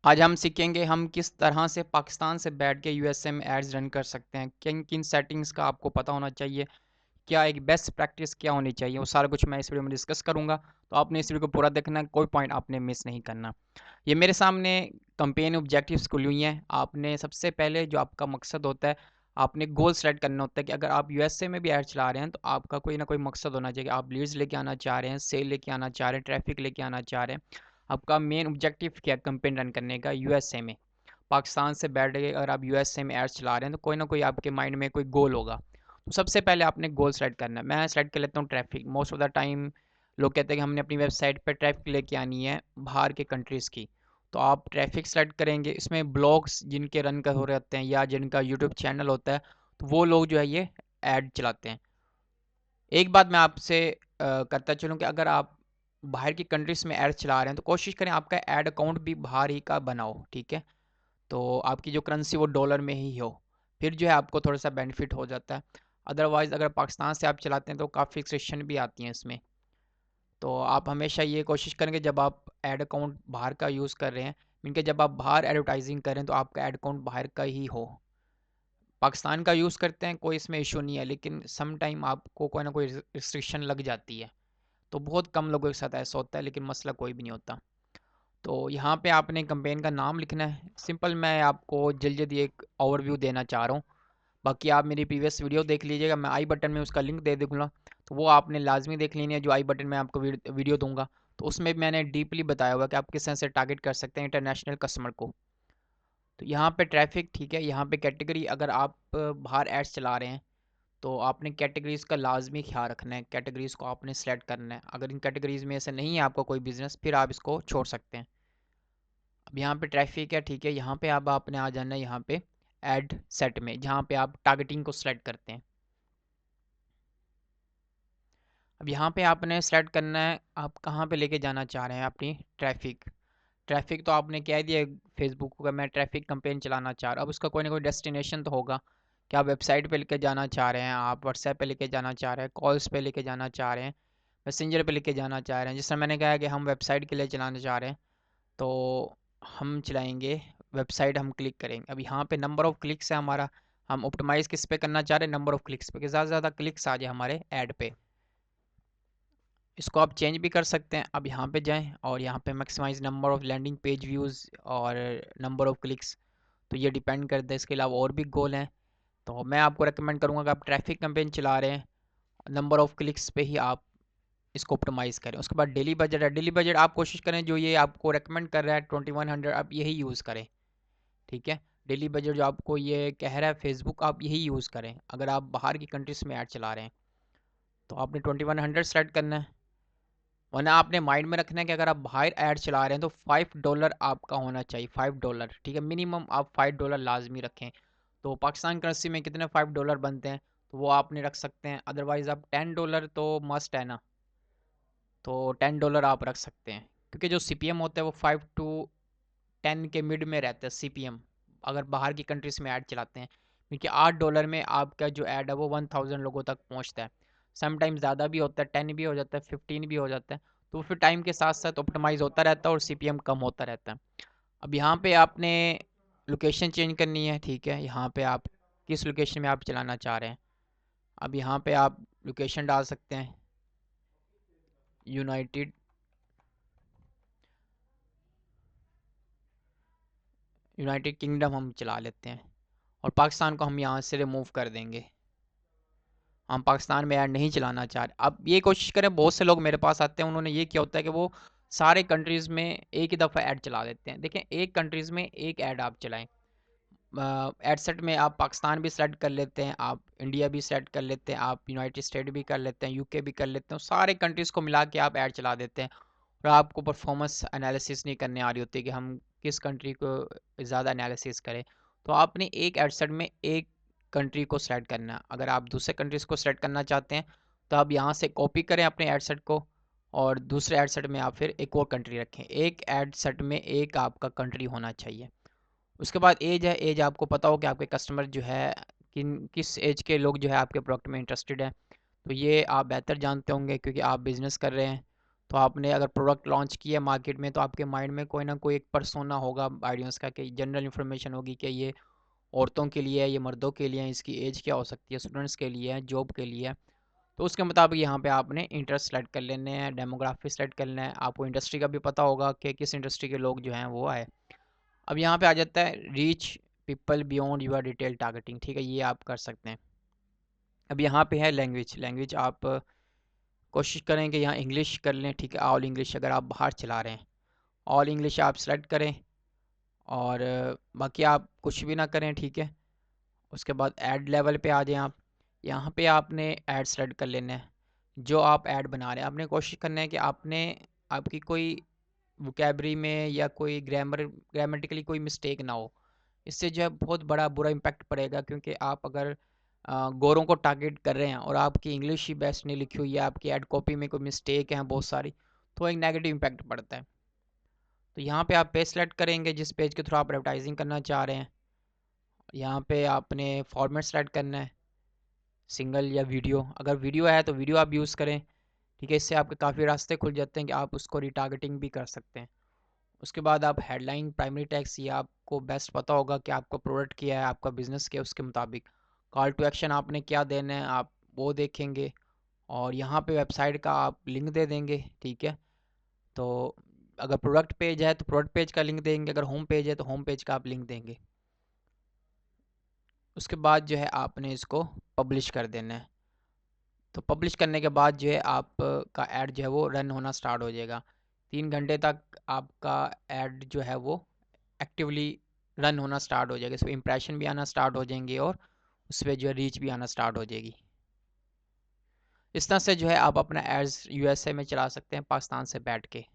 आज हम सीखेंगे हम किस तरह से पाकिस्तान से बैठ के यूएसए में एड्स रन कर सकते हैं, किन किन सेटिंग्स का आपको पता होना चाहिए, क्या एक बेस्ट प्रैक्टिस क्या होनी चाहिए, वो सारा कुछ मैं इस वीडियो में डिस्कस करूंगा। तो आपने इस वीडियो को पूरा देखना है, कोई पॉइंट आपने मिस नहीं करना। ये मेरे सामने कंपेन ऑब्जेक्टिव्स खुली हुई हैं। आपने सबसे पहले जो आपका मकसद होता है, आपने गोल सेलेक्ट करना होता है कि अगर आप यूएसए में भी ऐड चला रहे हैं तो आपका कोई ना कोई मकसद होना चाहिए। आप लीड्स लेके आना चाह रहे हैं, सेल लेके आना चाह रहे हैं, ट्रैफिक लेके आना चाह रहे हैं। आपका मेन ऑब्जेक्टिव क्या कंपेन रन करने का यूएसए में? पाकिस्तान से बैठ के अगर आप यूएसए में एड्स चला रहे हैं तो कोई ना कोई आपके माइंड में कोई गोल होगा। तो सबसे पहले आपने गोल सेलेक्ट करना है। मैं सेलेक्ट कर लेता हूँ traffic. Most of the time लोग कहते हैं कि हमने अपनी वेबसाइट पर ट्रैफिक लेके आनी है बाहर के कंट्रीज़ की। तो आप ट्रैफिक सेलेक्ट करेंगे। इसमें ब्लॉग्स जिनके रन कर हो रहते हैं या जिनका यूट्यूब चैनल होता है, तो वो लोग जो है ये ऐड चलाते हैं। एक बात मैं आपसे करता चलूँ कि अगर आप बाहर की कंट्रीज़ में ऐड चला रहे हैं तो कोशिश करें आपका ऐड अकाउंट भी बाहर ही का बनाओ, ठीक है? तो आपकी जो करेंसी वो डॉलर में ही हो, फिर जो है आपको थोड़ा सा बेनिफिट हो जाता है। अदरवाइज़ अगर पाकिस्तान से आप चलाते हैं तो काफ़ी रिस्ट्रिक्शन भी आती हैं इसमें। तो आप हमेशा ये कोशिश करेंगे जब आप ऐड अकाउंट बाहर का यूज़ कर रहे हैं, मीन कि जब आप बाहर एडवर्टाइजिंग करें तो आपका ऐड अकाउंट बाहर का ही हो। पाकिस्तान का यूज़ करते हैं कोई इसमें इशू नहीं है, लेकिन सम टाइम आपको कोई ना कोई रिस्ट्रिक्शन लग जाती है। तो बहुत कम लोगों के साथ ऐसा होता है, लेकिन मसला कोई भी नहीं होता। तो यहाँ पे आपने कंपेन का नाम लिखना है। सिंपल, मैं आपको जल्दी जल्दी एक ओवरव्यू देना चाह रहा हूँ। बाकी आप मेरी प्रीवियस वीडियो देख लीजिएगा, मैं आई बटन में उसका लिंक दे दूँगा, तो वो आपने लाजमी देख लेनी है। जो आई बटन में आपको वीडियो दूंगा तो उसमें मैंने डीपली बताया हुआ कि आप किस तरह से टारगेट कर सकते हैं इंटरनेशनल कस्टमर को। तो यहाँ पे ट्रैफिक, ठीक है, यहाँ पे कैटेगरी, अगर आप बाहर एड्स चला रहे हैं तो आपने कैटेगरीज़ का लाजमी ख्याल रखना है। कैटेगरीज़ को आपने सेलेक्ट करना है। अगर इन कैटेगरीज़ में से नहीं है आपका कोई बिजनेस, फिर आप इसको छोड़ सकते हैं। अब यहाँ पे ट्रैफिक है, ठीक है, यहाँ पे अब आपने आ जाना है यहाँ पे ऐड सेट में, जहाँ पे आप टारगेटिंग को सेलेक्ट करते हैं। अब यहाँ पे आपने सेलेक्ट करना है आप कहाँ पे लेके जाना चाह रहे हैं अपनी ट्रैफिक। ट्रैफिक तो आपने कह दिया फेसबुक का मैं ट्रैफिक कंपेन चलाना चाह रहा हूँ। अब उसका कोई ना कोई डेस्टिनेशन तो होगा कि आप वेबसाइट पे लेके जाना चाह रहे हैं, आप व्हाट्सएप पे लेके जाना चाह रहे हैं, कॉल्स पे लेके जाना चाह रहे हैं, मैसेंजर पे लेके जाना चाह रहे हैं। जिस तरह मैंने कहा कि हम वेबसाइट के लिए चलाना चाह रहे हैं, तो हम चलाएंगे वेबसाइट, हम क्लिक करेंगे। अब यहाँ पे नंबर ऑफ़ क्लिक्स है हमारा, हम ऑप्टिमाइज़ किस पे करना चाह रहे हैं? नंबर ऑफ़ क्लिक्स पे, कि ज़्यादा से ज़्यादा क्लिक्स आ जाए हमारे ऐड पे। इसको आप चेंज भी कर सकते हैं। अब यहाँ पे जाएं और यहाँ पे maximise number of landing page views और नंबर ऑफ़ क्लिक्स, तो ये डिपेंड करता है। इसके अलावा और भी गोल हैं, तो मैं आपको रेकमेंड करूँगा कि आप ट्रैफिक कैंपेन चला रहे हैं, नंबर ऑफ़ क्लिक्स पे ही आप इसको ऑप्टिमाइज़ करें। उसके बाद डेली बजट है। डेली बजट आप कोशिश करें जो ये आपको रेकमेंड कर रहा है 2100, आप यही यूज़ करें, ठीक है? डेली बजट जो आपको ये कह रहा है फेसबुक, आप यही यूज़ करें अगर आप बाहर की कंट्रीज़ में ऐड चला रहे हैं। तो आपने 2100 सेलेक्ट करना है, वरना आपने माइंड में रखना है कि अगर आप बाहर ऐड चला रहे हैं तो $5 आपका होना चाहिए। $5, ठीक है, मिनिमम आप $5 लाजमी रखें। तो पाकिस्तान करेंसी में कितने $5 बनते हैं, तो वो आपने रख सकते हैं। अदरवाइज़ आप $10 तो मस्ट है ना, तो $10 आप रख सकते हैं, क्योंकि जो CPM होता है वो 5 to 10 के मिड में रहता है CPM, अगर बाहर की कंट्रीज में ऐड चलाते हैं। क्योंकि $8 में आपका जो ऐड है वो 1000 लोगों तक पहुंचता है। समटाइम ज़्यादा भी होता है, 10 भी हो जाता है, 15 भी हो जाता है। तो फिर टाइम के साथ साथ ऑप्टिमाइज होता रहता है और CPM कम होता रहता है। अब यहाँ पे आपने लोकेशन चेंज करनी है, ठीक है, यहाँ पे आप किस लोकेशन में आप चलाना चाह रहे हैं। अब यहाँ पे आप लोकेशन डाल सकते हैं यूनाइटेड यूनाइटेड किंगडम हम चला लेते हैं, और पाकिस्तान को हम यहाँ से रिमूव कर देंगे। हम पाकिस्तान में ऐड नहीं चलाना चाह रहे। अब ये कोशिश करें, बहुत से लोग मेरे पास आते हैं, उन्होंने ये किया होता है कि वो सारे कंट्रीज़ में एक ही दफ़ा ऐड चला देते हैं। देखें, एक कंट्रीज़ में एक ऐड आप चलाएं। ऐड सेट में आप पाकिस्तान भी सेलेक्ट कर लेते हैं, आप इंडिया भी सेलेक्ट कर लेते हैं, आप यूनाइटेड स्टेट भी कर लेते हैं, यूके भी कर लेते हैं, सारे कंट्रीज़ को मिला के आप ऐड चला देते हैं। और आपको परफॉर्मेंस एनालिसिस नहीं करने आ रही होती कि हम किस कंट्री को ज़्यादा एनालिसिस करें। तो आपने एक ऐड सेट में एक कंट्री को सेलेक्ट करना है। अगर आप दूसरे कंट्रीज़ को सेलेक्ट करना चाहते हैं तो आप यहाँ से कॉपी करें अपने ऐड सेट को, और दूसरे ऐड सेट में आप फिर एक और कंट्री रखें। एक ऐड सेट में एक आपका कंट्री होना चाहिए। उसके बाद एज है। एज आपको पता हो कि आपके कस्टमर जो है किस एज के लोग जो है आपके प्रोडक्ट में इंटरेस्टेड हैं। तो ये आप बेहतर जानते होंगे क्योंकि आप बिज़नेस कर रहे हैं। तो आपने अगर प्रोडक्ट लॉन्च किया मार्केट में तो आपके माइंड में कोई ना कोई एक पर्सोना होगा ऑडियंस का, कि जनरल इन्फॉर्मेशन होगी कि ये औरतों के लिए है, ये मर्दों के लिए है, इसकी एज क्या हो सकती है, स्टूडेंट्स के लिए है, जॉब के लिए है। तो उसके मुताबिक यहाँ पे आपने इंटरेस्ट सेलेक्ट कर लेने हैं, डेमोग्राफी सेलेक्ट करना है, आपको इंडस्ट्री का भी पता होगा कि किस इंडस्ट्री के लोग जो हैं वो आए। अब यहाँ पे आ जाता है reach people beyond your detail targeting, ठीक है, ये आप कर सकते हैं। अब यहाँ पे है लैंग्वेज, लैंग्वेज आप कोशिश करें कि यहाँ इंग्लिश कर लें, ठीक है, ऑल इंग्लिश अगर आप बाहर चला रहे हैं, ऑल इंग्लिश आप सेलेक्ट करें, और बाकी आप कुछ भी ना करें, ठीक है। उसके बाद ऐड लेवल पे आ जाएं आप, यहाँ पे आपने ऐड सेलेक्ट कर लेना है। जो आप ऐड बना रहे हैं आपने कोशिश करना है कि आपने आपकी कोई वोकैबरी में या कोई ग्रामेटिकली कोई मिस्टेक ना हो। इससे जो है बहुत बड़ा बुरा इम्पैक्ट पड़ेगा, क्योंकि आप अगर गोरों को टारगेट कर रहे हैं और आपकी इंग्लिश ही बेस्ट नहीं लिखी हुई है, आपकी ऐड कॉपी में कोई मिस्टेक है बहुत सारी, तो एक नेगेटिव इम्पैक्ट पड़ता है। तो यहाँ पे आप पेज सेलेक्ट करेंगे जिस पेज के थ्रू आप एडवर्टाइजिंग करना चाह रहे हैं। यहाँ पे आपने फॉर्मेट सेलेक्ट करना है, सिंगल या वीडियो, अगर वीडियो है तो वीडियो आप यूज़ करें, ठीक है। इससे आपके काफ़ी रास्ते खुल जाते हैं कि आप उसको रिटारगेटिंग भी कर सकते हैं। उसके बाद आप हेडलाइन, प्राइमरी टैक्स, ये आपको बेस्ट पता होगा कि आपका प्रोडक्ट क्या है, आपका बिजनेस क्या है, उसके मुताबिक कॉल टू एक्शन आपने क्या देना है, आप वो देखेंगे। और यहाँ पे वेबसाइट का आप लिंक दे देंगे, ठीक है। तो अगर प्रोडक्ट पेज है तो प्रोडक्ट पेज का लिंक देंगे, अगर होम पेज है तो होम पेज का आप लिंक देंगे। उसके बाद जो है आपने इसको पब्लिश कर देना है। तो पब्लिश करने के बाद जो है आपका ऐड जो है वो रन होना स्टार्ट हो जाएगा। 3 घंटे तक आपका ऐड जो है वो एक्टिवली रन होना स्टार्ट हो जाएगा, इसमें इंप्रेशन भी आना स्टार्ट हो जाएंगे और उस पर जो है रीच भी आना स्टार्ट हो जाएगी। इस तरह से जो है आप अपना एड्स यूएसए में चला सकते हैं पाकिस्तान से बैठ के।